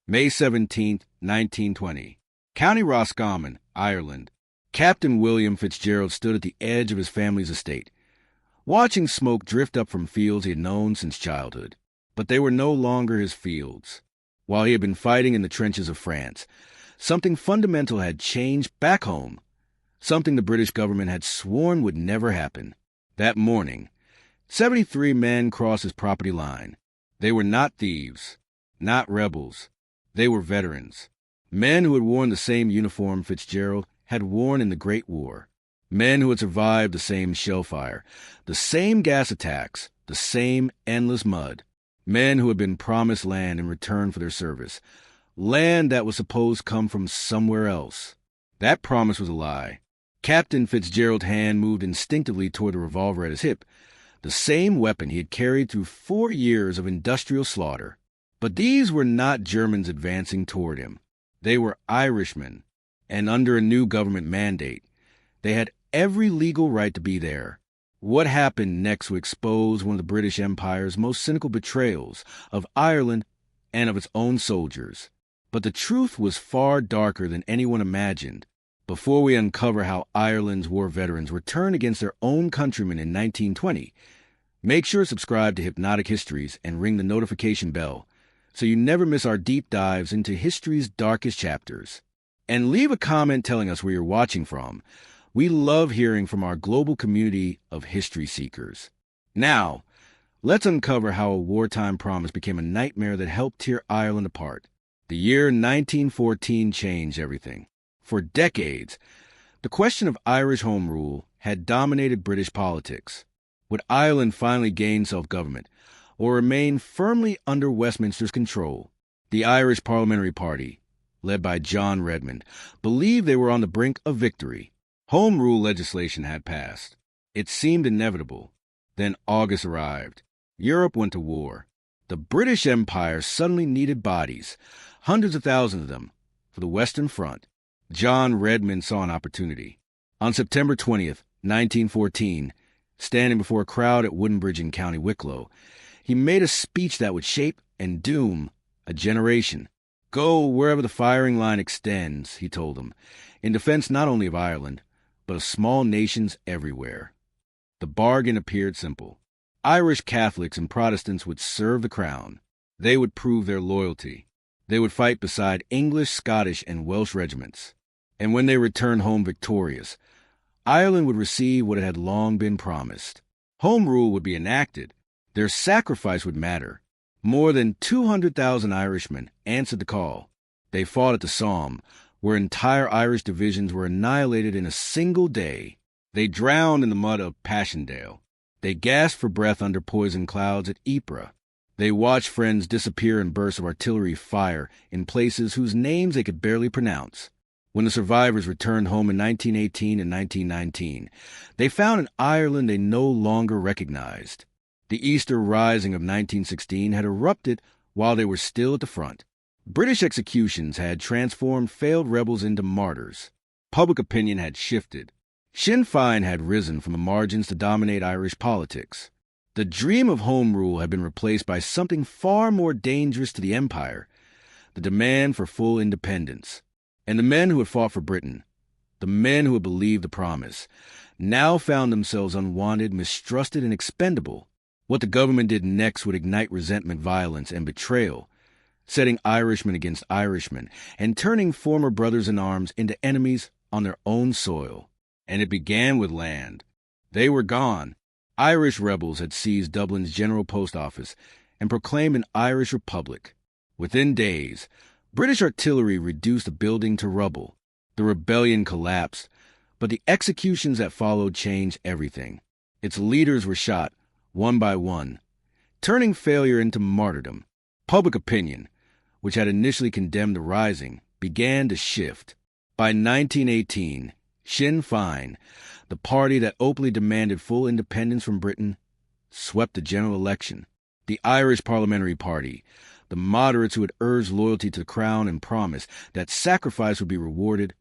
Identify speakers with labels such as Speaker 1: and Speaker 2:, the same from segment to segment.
Speaker 1: May 17th, 1920. County Roscommon, Ireland. Captain William Fitzgerald stood at the edge of his family's estate, watching smoke drift up from fields he had known since childhood. But they were no longer his fields. While he had been fighting in the trenches of France, something fundamental had changed back home, something the British government had sworn would never happen. That morning, 73 men crossed his property line. They were not thieves, not rebels. They were veterans. Men who had worn the same uniform Fitzgerald had worn in the Great War. Men who had survived the same shell fire, the same gas attacks, the same endless mud. Men who had been promised land in return for their service. Land that was supposed to come from somewhere else. That promise was a lie. Captain Fitzgerald's hand moved instinctively toward the revolver at his hip, the same weapon he had carried through 4 years of industrial slaughter. But these were not Germans advancing toward him. They were Irishmen, and under a new government mandate, they had every legal right to be there. What happened next would expose one of the British Empire's most cynical betrayals of Ireland and of its own soldiers. But the truth was far darker than anyone imagined. Before we uncover how Ireland's war veterans were turned against their own countrymen in 1920, make sure to subscribe to Hypnotic Histories and ring the notification bell so you never miss our deep dives into history's darkest chapters. And leave a comment telling us where you're watching from. We love hearing from our global community of history seekers. Now, let's uncover how a wartime promise became a nightmare that helped tear Ireland apart. The year 1914 changed everything. For decades, the question of Irish Home Rule had dominated British politics. Would Ireland finally gain self-government, or remain firmly under Westminster's control? The Irish Parliamentary Party, led by John Redmond, believed they were on the brink of victory. Home Rule legislation had passed. It seemed inevitable. Then August arrived. Europe went to war. The British Empire suddenly needed bodies, hundreds of thousands of them, for the Western Front. John Redmond saw an opportunity. On September 20th, 1914, standing before a crowd at Woodenbridge in County Wicklow, he made a speech that would shape and doom a generation. Go wherever the firing line extends, he told them, in defense not only of Ireland, but of small nations everywhere. The bargain appeared simple. Irish Catholics and Protestants would serve the crown. They would prove their loyalty. They would fight beside English, Scottish, and Welsh regiments. And when they returned home victorious, Ireland would receive what it had long been promised. Home Rule would be enacted. Their sacrifice would matter. More than 200,000 Irishmen answered the call. They fought at the Somme, where entire Irish divisions were annihilated in a single day. They drowned in the mud of Passchendaele. They gasped for breath under poison clouds at Ypres. They watched friends disappear in bursts of artillery fire in places whose names they could barely pronounce. When the survivors returned home in 1918 and 1919, they found an Ireland they no longer recognized. The Easter Rising of 1916 had erupted while they were still at the front. British executions had transformed failed rebels into martyrs. Public opinion had shifted. Sinn Féin had risen from the margins to dominate Irish politics. The dream of Home Rule had been replaced by something far more dangerous to the empire, the demand for full independence. And the men who had fought for Britain, the men who had believed the promise, now found themselves unwanted, mistrusted, and expendable. What the government did next would ignite resentment, violence, and betrayal, setting Irishmen against Irishmen and turning former brothers in arms into enemies on their own soil. And it began with land. They were gone. Irish rebels had seized Dublin's General Post Office and proclaimed an Irish Republic. Within days, British artillery reduced the building to rubble. The rebellion collapsed, but the executions that followed changed everything. Its leaders were shot, one by one, turning failure into martyrdom. Public opinion, which had initially condemned the Rising, began to shift. By 1918, Sinn Féin, the party that openly demanded full independence from Britain, swept the general election. The Irish Parliamentary Party, the moderates who had urged loyalty to the crown and promised that sacrifice would be rewarded,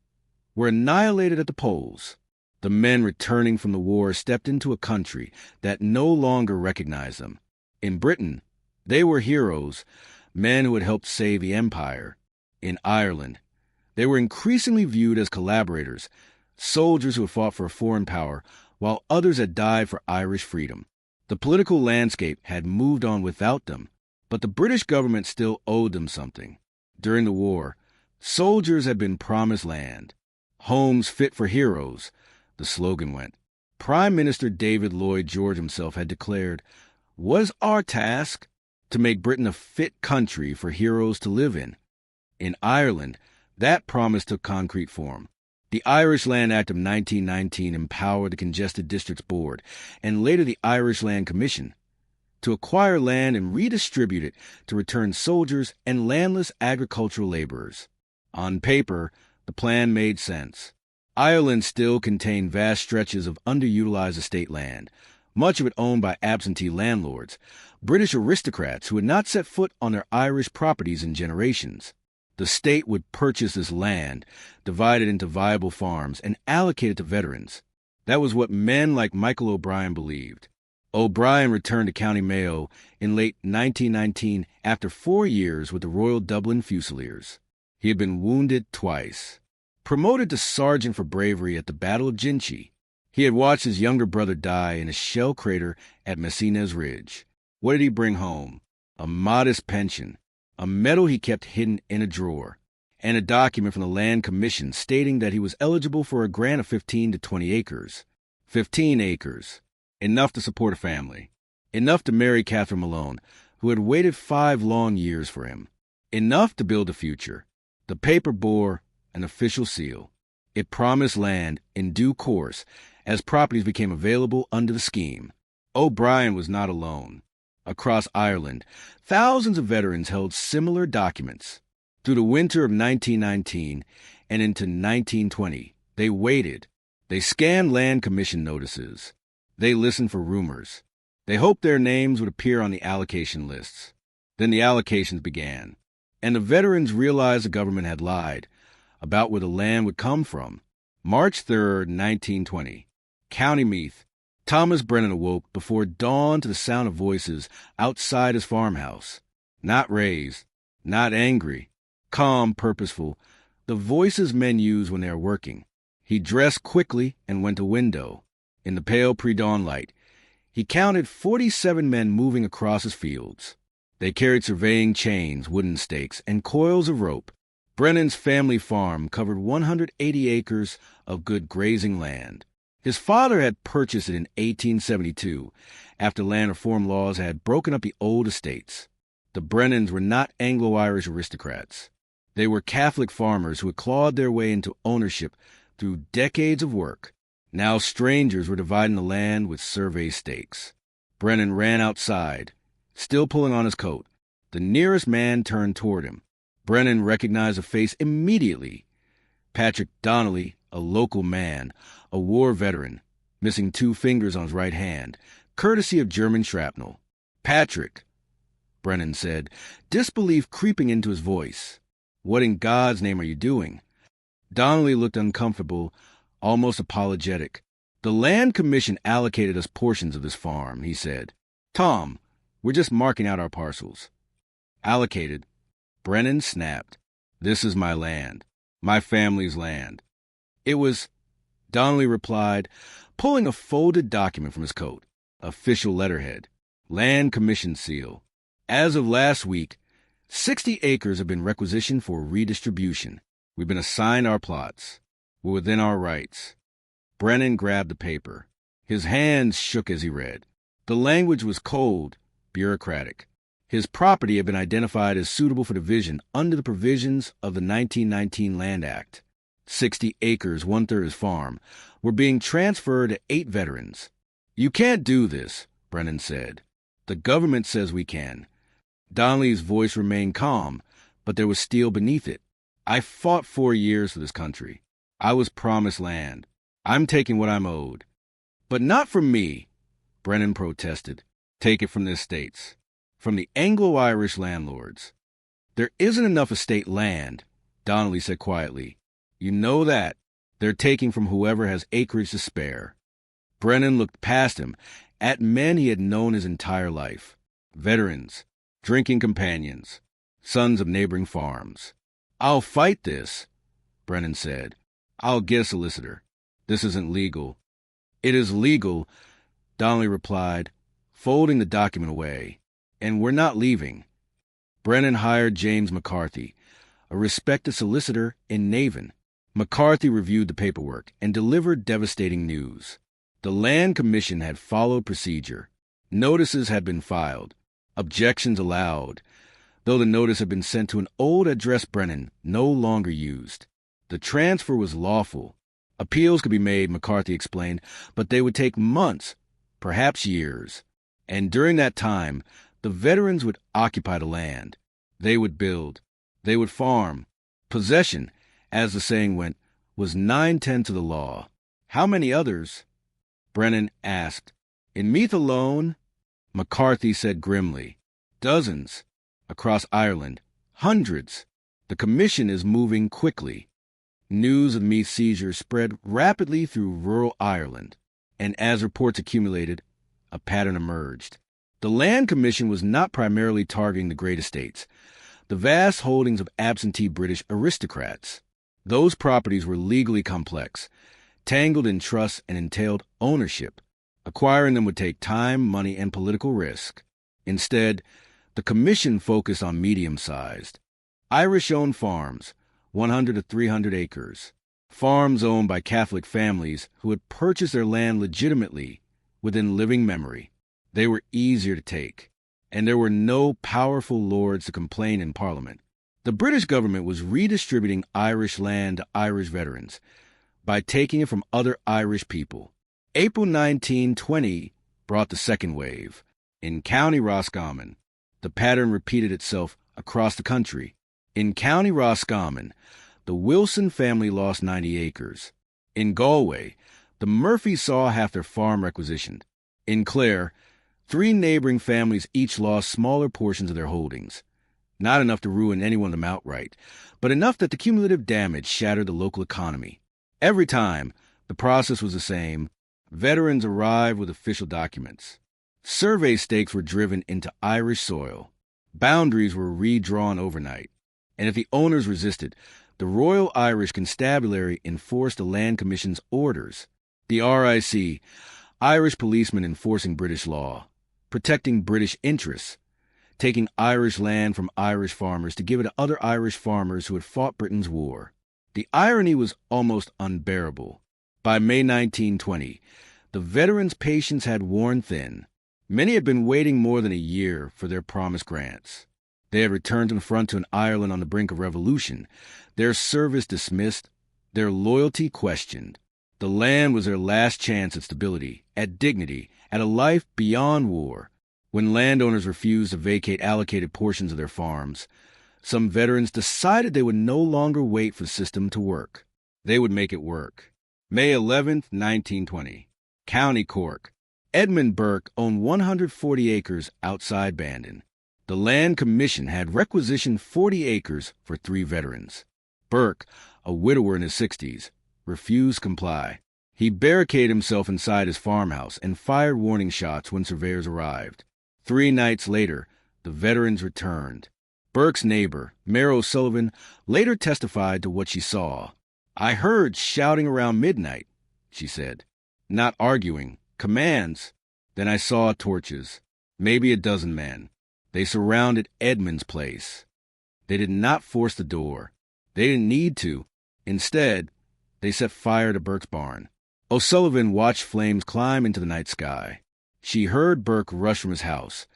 Speaker 1: were annihilated at the polls. The men returning from the war stepped into a country that no longer recognized them. In Britain, they were heroes, men who had helped save the empire. In Ireland, they were increasingly viewed as collaborators, soldiers who had fought for a foreign power, while others had died for Irish freedom. The political landscape had moved on without them, but the British government still owed them something. During the war, soldiers had been promised land. Homes fit for heroes, the slogan went. Prime Minister David Lloyd George himself had declared, "Was our task to make Britain a fit country for heroes to live in?" In Ireland, that promise took concrete form. The Irish Land Act of 1919 empowered the Congested Districts Board, and later the Irish Land Commission, to acquire land and redistribute it to return soldiers and landless agricultural laborers. On paper, the plan made sense. Ireland still contained vast stretches of underutilized estate land, much of it owned by absentee landlords, British aristocrats who had not set foot on their Irish properties in generations. The state would purchase this land, divide it into viable farms, and allocate it to veterans. That was what men like Michael O'Brien believed. O'Brien returned to County Mayo in late 1919 after 4 years with the Royal Dublin Fusiliers. He had been wounded twice. Promoted to sergeant for bravery at the Battle of Ginchy, he had watched his younger brother die in a shell crater at Messina's Ridge. What did he bring home? A modest pension, a medal he kept hidden in a drawer, and a document from the Land Commission stating that he was eligible for a grant of 15 to 20 acres. 15 acres. Enough to support a family. Enough to marry Catherine Malone, who had waited 5 long years for him. Enough to build a future. The paper bore an official seal. It promised land in due course as properties became available under the scheme. O'Brien was not alone. Across Ireland, thousands of veterans held similar documents. Through the winter of 1919 and into 1920, they waited. They scanned land commission notices. They listened for rumors. They hoped their names would appear on the allocation lists. Then the allocations began, and the veterans realized the government had lied about where the land would come from. March 3rd, 1920. County Meath. Thomas Brennan awoke before dawn to the sound of voices outside his farmhouse. Not raised, not angry, calm, purposeful, the voices men use when they are working. He dressed quickly and went to window. In the pale pre-dawn light, he counted 47 men moving across his fields. They carried surveying chains, wooden stakes, and coils of rope. Brennan's family farm covered 180 acres of good grazing land. His father had purchased it in 1872, after land reform laws had broken up the old estates. The Brennans were not Anglo-Irish aristocrats. They were Catholic farmers who had clawed their way into ownership through decades of work. Now strangers were dividing the land with survey stakes. Brennan ran outside, still pulling on his coat. The nearest man turned toward him. Brennan recognized a face immediately. Patrick Donnelly, a local man, a war veteran, missing 2 fingers on his right hand, courtesy of German shrapnel. "Patrick," Brennan said, disbelief creeping into his voice. "What in God's name are you doing?" Donnelly looked uncomfortable, almost apologetic. "The Land Commission allocated us portions of this farm," he said. "Tom, we're just marking out our parcels." "Allocated?" Brennan snapped. "This is my land. My family's land." "It was," Donnelly replied, pulling a folded document from his coat. Official letterhead. Land Commission seal. "As of last week, 60 acres have been requisitioned for redistribution. We've been assigned our plots. We're within our rights." Brennan grabbed the paper. His hands shook as he read. The language was cold, bureaucratic. His property had been identified as suitable for division under the provisions of the 1919 Land Act. 60 acres, 1/3 his farm, were being transferred to 8 veterans. "You can't do this," Brennan said. "The government says we can." Donnelly's voice remained calm, but there was steel beneath it. "I fought 4 years for this country. I was promised land. I'm taking what I'm owed." "But not from me," Brennan protested. "Take it from the estates. From the Anglo-Irish landlords." "There isn't enough estate land," Donnelly said quietly. "You know that. They're taking from whoever has acreage to spare." Brennan looked past him, at men he had known his entire life. Veterans, drinking companions, sons of neighboring farms. "I'll fight this," Brennan said. "I'll get a solicitor. This isn't legal." "It is legal," Donnelly replied, folding the document away. "And we're not leaving." Brennan hired James McCarthy, a respected solicitor in Naven. McCarthy reviewed the paperwork and delivered devastating news. The Land Commission had followed procedure. Notices had been filed, objections allowed, though the notice had been sent to an old address Brennan no longer used. The transfer was lawful. Appeals could be made, McCarthy explained, but they would take months, perhaps years. And during that time, the veterans would occupy the land. They would build. They would farm. Possession, as the saying went, was 9/10 of the law. How many others? Brennan asked. In Meath alone, McCarthy said grimly. Dozens. Across Ireland. Hundreds. The commission is moving quickly. News of Meath's seizure spread rapidly through rural Ireland, and as reports accumulated, a pattern emerged. The Land Commission was not primarily targeting the great estates, the vast holdings of absentee British aristocrats. Those properties were legally complex, tangled in trusts and entailed ownership. Acquiring them would take time, money, and political risk. Instead, the commission focused on medium-sized, Irish-owned farms, 100 to 300 acres, farms owned by Catholic families who had purchased their land legitimately within living memory. They were easier to take, and there were no powerful lords to complain in Parliament. The British government was redistributing Irish land to Irish veterans by taking it from other Irish people. April 1920 brought the second wave. In County Roscommon, the pattern repeated itself across the country. In County Roscommon, the Wilson family lost 90 acres. In Galway, the Murphys saw half their farm requisitioned. In Clare, 3 neighboring families each lost smaller portions of their holdings. Not enough to ruin any one of them outright, but enough that the cumulative damage shattered the local economy. Every time, the process was the same. Veterans arrived with official documents. Survey stakes were driven into Irish soil. Boundaries were redrawn overnight. And if the owners resisted, the Royal Irish Constabulary enforced the Land Commission's orders. The RIC, Irish policemen enforcing British law, protecting British interests, taking Irish land from Irish farmers to give it to other Irish farmers who had fought Britain's war. The irony was almost unbearable. By May 1920, the veterans' patience had worn thin. Many had been waiting more than a year for their promised grants. They had returned to the front to an Ireland on the brink of revolution, their service dismissed, their loyalty questioned. The land was their last chance at stability, at dignity, at a life beyond war. When landowners refused to vacate allocated portions of their farms, some veterans decided they would no longer wait for the system to work. They would make it work. May 11, 1920. County Cork. Edmund Burke owned 140 acres outside Bandon. The Land Commission had requisitioned 40 acres for 3 veterans. Burke, a widower in his 60s, refused to comply. He barricaded himself inside his farmhouse and fired warning shots when surveyors arrived. 3 nights later, the veterans returned. Burke's neighbor, Mary O'Sullivan, later testified to what she saw. "I heard shouting around midnight," she said. "Not arguing, commands. Then I saw torches, maybe a dozen men. They surrounded Edmund's place. They did not force the door. They didn't need to. Instead, they set fire to Burke's barn." O'Sullivan watched flames climb into the night sky. She heard Burke rush from his house,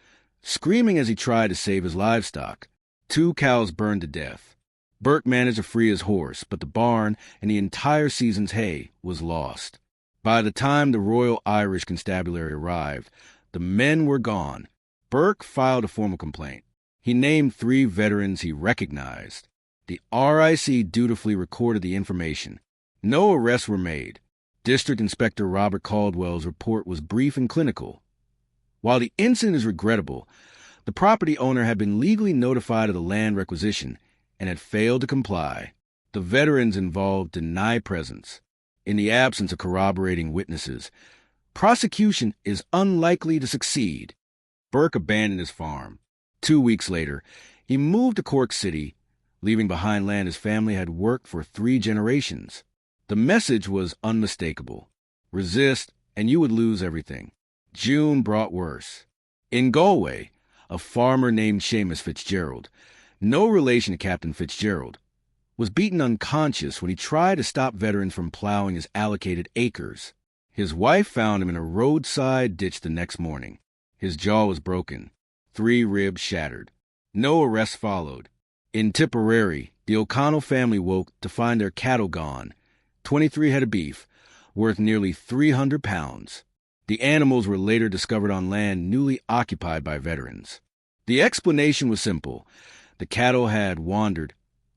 Speaker 1: screaming as he tried to save his livestock. 2 cows burned to death. Burke managed to free his horse, but the barn and the entire season's hay was lost. By the time the Royal Irish Constabulary arrived, the men were gone. Burke filed a formal complaint. He named 3 veterans he recognized. The RIC dutifully recorded the information. No arrests were made. District Inspector Robert Caldwell's report was brief and clinical. While the incident is regrettable, the property owner had been legally notified of the land requisition and had failed to comply. The veterans involved deny presence. In the absence of corroborating witnesses, prosecution is unlikely to succeed. Burke abandoned his farm. 2 weeks later, He moved to Cork City, leaving behind land his family had worked for 3 generations. The message was unmistakable. Resist, and you would lose everything. June brought worse. In Galway, a farmer named Seamus Fitzgerald, no relation to Captain Fitzgerald, was beaten unconscious when he tried to stop veterans from plowing his allocated acres. His wife found him in a roadside ditch the next morning. His jaw was broken, 3 ribs shattered. No arrest followed. In Tipperary, the O'Connell family woke to find their cattle gone, 23 head of beef, worth nearly 300 pounds. The animals were later discovered on land newly occupied by veterans. The explanation was simple. The cattle had wandered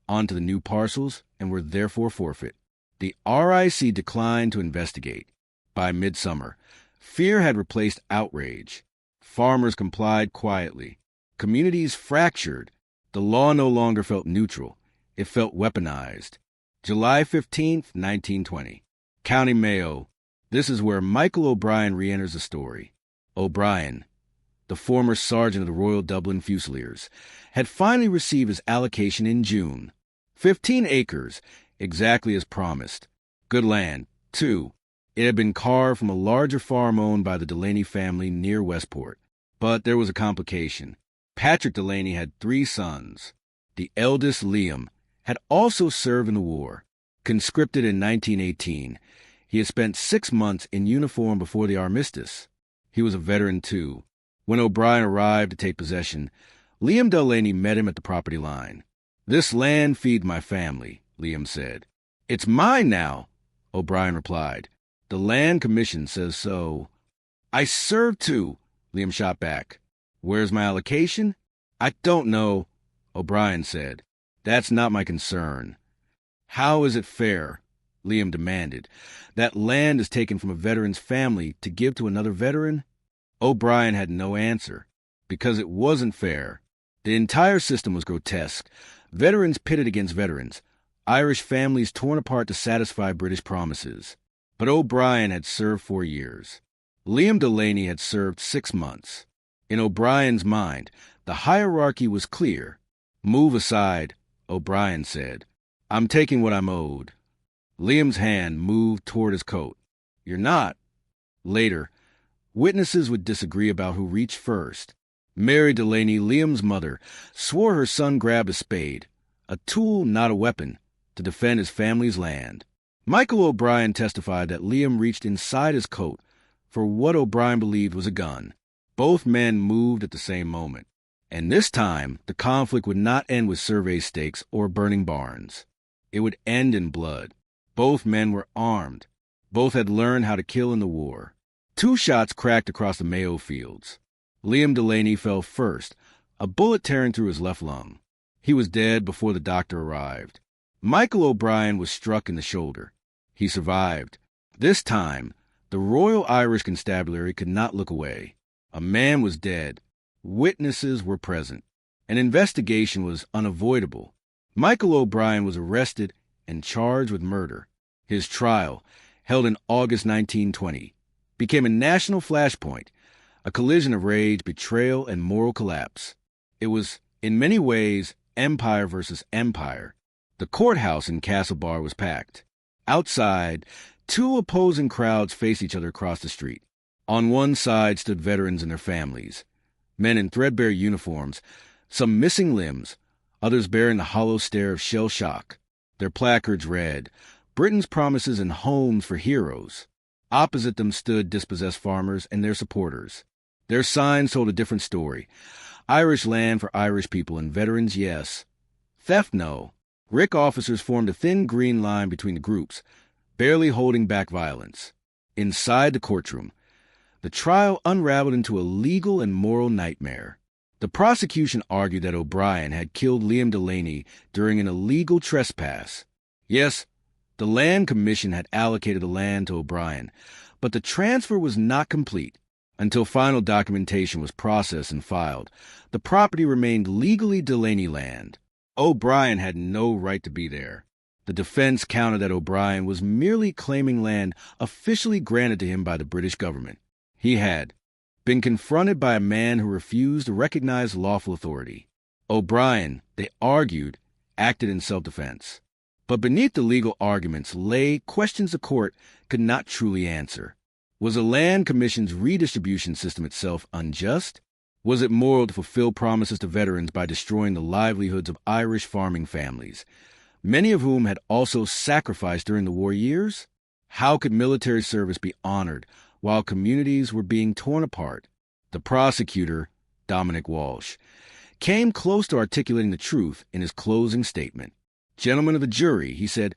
Speaker 1: onto the new parcels and were therefore forfeit. The RIC declined to investigate. By midsummer, fear had replaced outrage. Farmers complied quietly. Communities fractured. The law no longer felt neutral. It felt weaponized. July 15, 1920. County Mayo. This is where Michael O'Brien re-enters the story. O'Brien, the former sergeant of the Royal Dublin Fusiliers, had finally received his allocation in June. 15 acres, exactly as promised. Good land, too. It had been carved from a larger farm owned by the Delaney family near Westport. But there was a complication. Patrick Delaney had 3 sons. The eldest, Liam, had also served in the war. Conscripted in 1918, he had spent 6 months in uniform before the armistice. He was a veteran, too. When O'Brien arrived to take possession, Liam Delaney met him at the property line. "This land feeds my family," Liam said. "It's mine now," O'Brien replied. "The Land Commission says so." "I served too," Liam shot back. "Where's my allocation?" "I don't know," O'Brien said. "That's not my concern." "How is it fair," Liam demanded, "that land is taken from a veteran's family to give to another veteran?" O'Brien had no answer. Because it wasn't fair. The entire system was grotesque. Veterans pitted against veterans. Irish families torn apart to satisfy British promises. But O'Brien had served 4 years. Liam Delaney had served 6 months. In O'Brien's mind, the hierarchy was clear. "Move aside," O'Brien said. "I'm taking what I'm owed." Liam's hand moved toward his coat. "You're not." Later, witnesses would disagree about who reached first. Mary Delaney, Liam's mother, swore her son grabbed a spade, a tool, not a weapon, to defend his family's land. Michael O'Brien testified that Liam reached inside his coat for what O'Brien believed was a gun. Both men moved at the same moment. And this time, the conflict would not end with survey stakes or burning barns. It would end in blood. Both men were armed. Both had learned how to kill in the war. 2 shots cracked across the Mayo fields. Liam Delaney fell first, a bullet tearing through his left lung. He was dead before the doctor arrived. Michael O'Brien was struck in the shoulder. He survived. This time, the Royal Irish Constabulary could not look away. A man was dead. Witnesses were present. An investigation was unavoidable. Michael O'Brien was arrested and charged with murder. His trial, held in August 1920, became a national flashpoint, a collision of rage, betrayal, and moral collapse. It was, in many ways, empire versus empire. The courthouse in Castlebar was packed. Outside, 2 opposing crowds faced each other across the street. On one side stood veterans and their families, men in threadbare uniforms, some missing limbs, others bearing the hollow stare of shell shock. Their placards read, "Britain's promises and homes for heroes." Opposite them stood dispossessed farmers and their supporters. Their signs told a different story. Irish land for Irish people and veterans, yes. Theft, no. RIC officers formed a thin green line between the groups, barely holding back violence. Inside the courtroom, the trial unraveled into a legal and moral nightmare. The prosecution argued that O'Brien had killed Liam Delaney during an illegal trespass. Yes, the Land Commission had allocated the land to O'Brien, but the transfer was not complete. Until final documentation was processed and filed, the property remained legally Delaney land. O'Brien had no right to be there. The defense countered that O'Brien was merely claiming land officially granted to him by the British government. He had been confronted by a man who refused to recognize lawful authority. O'Brien, they argued, acted in self-defense. But beneath the legal arguments lay questions the court could not truly answer. Was the Land Commission's redistribution system itself unjust? Was it moral to fulfill promises to veterans by destroying the livelihoods of Irish farming families, many of whom had also sacrificed during the war years? How could military service be honored while communities were being torn apart? The prosecutor, Dominic Walsh, came close to articulating the truth in his closing statement. Gentlemen of the jury, he said,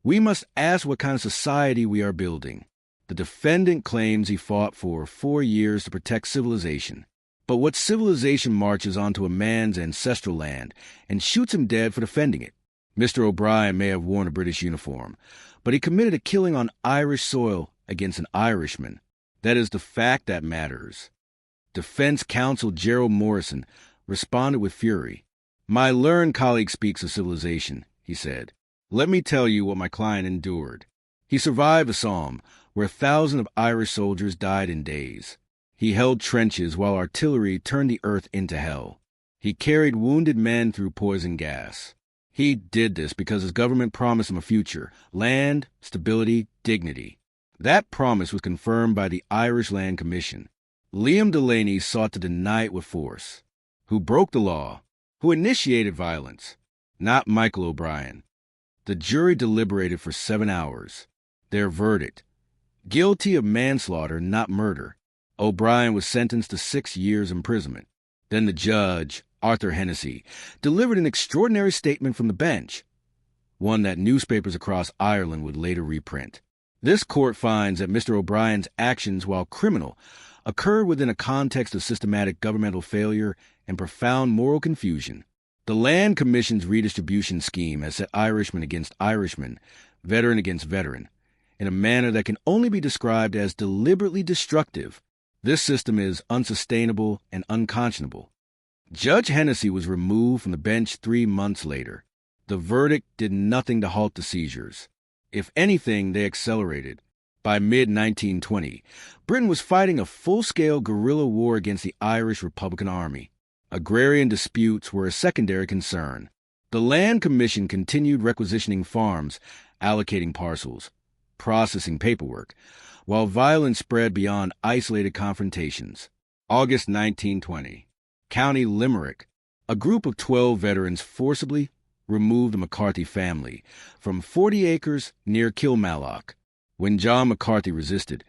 Speaker 1: we must ask what kind of society we are building. The defendant claims he fought for 4 years to protect civilization. But what civilization marches onto a man's ancestral land and shoots him dead for defending it? Mr. O'Brien may have worn a British uniform, but he committed a killing on Irish soil against an Irishman. That is the fact that matters. Defense counsel Gerald Morrison responded with fury. My learned colleague speaks of civilization, he said. Let me tell you what my client endured. He survived the Somme, where 1,000 of Irish soldiers died in days. He held trenches while artillery turned the earth into hell. He carried wounded men through poison gas. He did this because his government promised him a future, land, stability, dignity. That promise was confirmed by the Irish Land Commission. Liam Delaney sought to deny it with force. Who broke the law? Who initiated violence? Not Michael O'Brien. The jury deliberated for 7 hours. Their verdict: guilty of manslaughter, not murder. O'Brien was sentenced to 6 years imprisonment. Then the judge, Arthur Hennessy, delivered an extraordinary statement from the bench, one that newspapers across Ireland would later reprint. This court finds that Mr. O'Brien's actions, while criminal, occurred within a context of systematic governmental failure and profound moral confusion. The Land Commission's redistribution scheme has set Irishman against Irishman, veteran against veteran, in a manner that can only be described as deliberately destructive. This system is unsustainable and unconscionable. Judge Hennessy was removed from the bench 3 months later. The verdict did nothing to halt the seizures. If anything, they accelerated. By mid-1920, Britain was fighting a full-scale guerrilla war against the Irish Republican Army. Agrarian disputes were a secondary concern. The Land Commission continued requisitioning farms, allocating parcels, processing paperwork, while violence spread beyond isolated confrontations. August 1920. County Limerick. A group of 12 veterans forcibly removed the McCarthy family from 40 acres near Kilmallock. When John McCarthy resisted,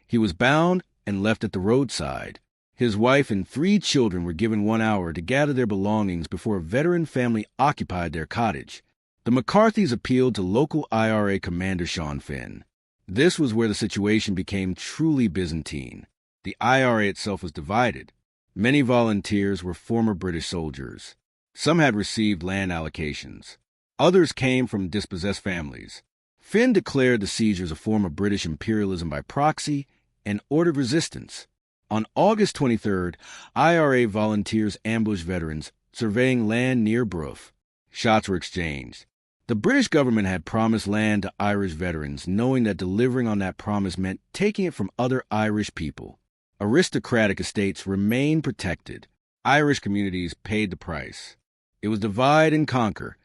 Speaker 1: he was bound and left at the roadside. His wife and 3 children were given 1 hour to gather their belongings before a veteran family occupied their cottage. The McCarthys appealed to local IRA commander Sean Finn. This was where the situation became truly Byzantine. The IRA itself was divided. Many volunteers were former British soldiers. Some had received land allocations. Others came from dispossessed families. Finn declared the seizures a form of British imperialism by proxy and ordered resistance. On August 23rd, IRA volunteers ambushed veterans surveying land near Bruff. Shots were exchanged. The British government had promised land to Irish veterans, knowing that delivering on that promise meant taking it from other Irish people. Aristocratic estates remained protected. Irish communities paid the price. It was divide and conquer,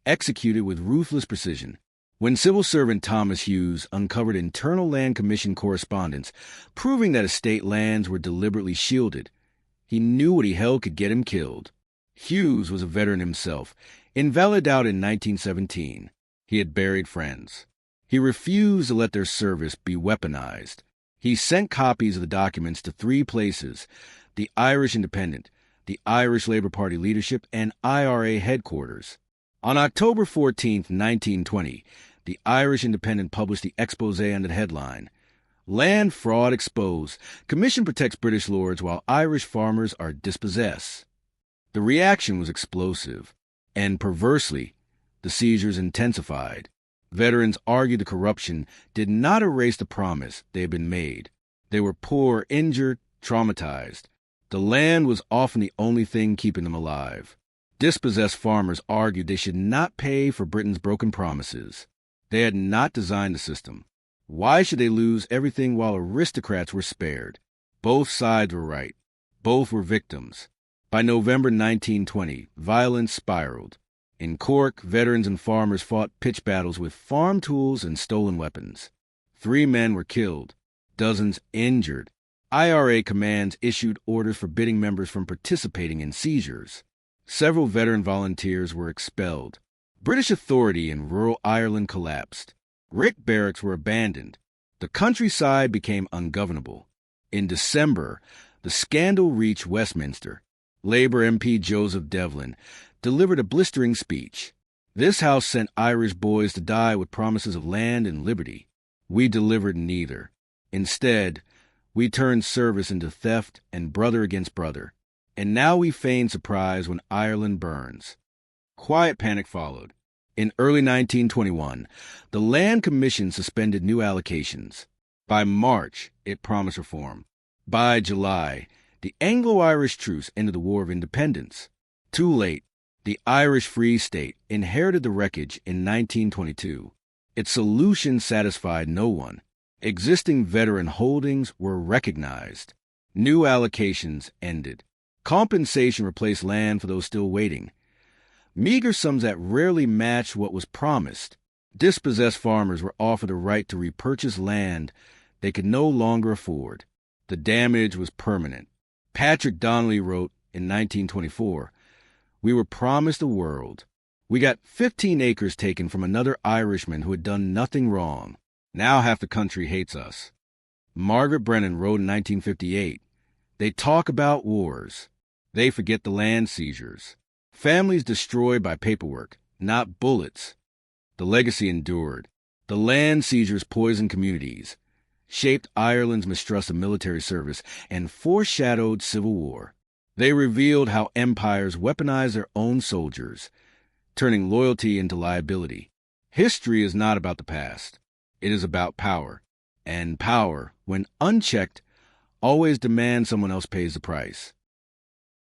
Speaker 1: executed with ruthless precision. When civil servant Thomas Hughes uncovered internal Land Commission correspondence proving that estate lands were deliberately shielded, he knew what he held could get him killed. Hughes was a veteran himself, invalided out in 1917. He had buried friends. He refused to let their service be weaponized. He sent copies of the documents to 3 places: the Irish Independent, the Irish Labour Party leadership, and IRA headquarters. On October 14, 1920, the Irish Independent published the exposé under the headline, Land Fraud Exposed. Commission protects British lords while Irish farmers are dispossessed. The reaction was explosive, and perversely, the seizures intensified. Veterans argued the corruption did not erase the promise they had been made. They were poor, injured, traumatized. The land was often the only thing keeping them alive. Dispossessed farmers argued they should not pay for Britain's broken promises. They had not designed the system. Why should they lose everything while aristocrats were spared? Both sides were right. Both were victims. By November 1920, violence spiraled. In Cork, veterans and farmers fought pitch battles with farm tools and stolen weapons. 3 men were killed, dozens injured. IRA commands issued orders forbidding members from participating in seizures. Several veteran volunteers were expelled. British authority in rural Ireland collapsed. Rick barracks were abandoned. The countryside became ungovernable. In December, the scandal reached Westminster. Labour MP Joseph Devlin delivered a blistering speech. This house sent Irish boys to die with promises of land and liberty. We delivered neither. Instead, we turned service into theft and brother against brother. And now we feign surprise when Ireland burns. Quiet panic followed. In early 1921, the Land Commission suspended new allocations. By March, it promised reform. By July, the Anglo-Irish truce ended the War of Independence. Too late, the Irish Free State inherited the wreckage in 1922. Its solution satisfied no one. Existing veteran holdings were recognized. New allocations ended. Compensation replaced land for those still waiting. Meager sums that rarely matched what was promised. Dispossessed farmers were offered the right to repurchase land they could no longer afford. The damage was permanent. Patrick Donnelly wrote in 1924, "We were promised the world. We got 15 acres taken from another Irishman who had done nothing wrong. Now half the country hates us." Margaret Brennan wrote in 1958, "They talk about wars. They forget the land seizures. Families destroyed by paperwork, not bullets." The legacy endured. The land seizures poisoned communities, shaped Ireland's mistrust of military service, and foreshadowed civil war. They revealed how empires weaponized their own soldiers, turning loyalty into liability. History is not about the past. It is about power. And power, when unchecked, always demands someone else pays the price.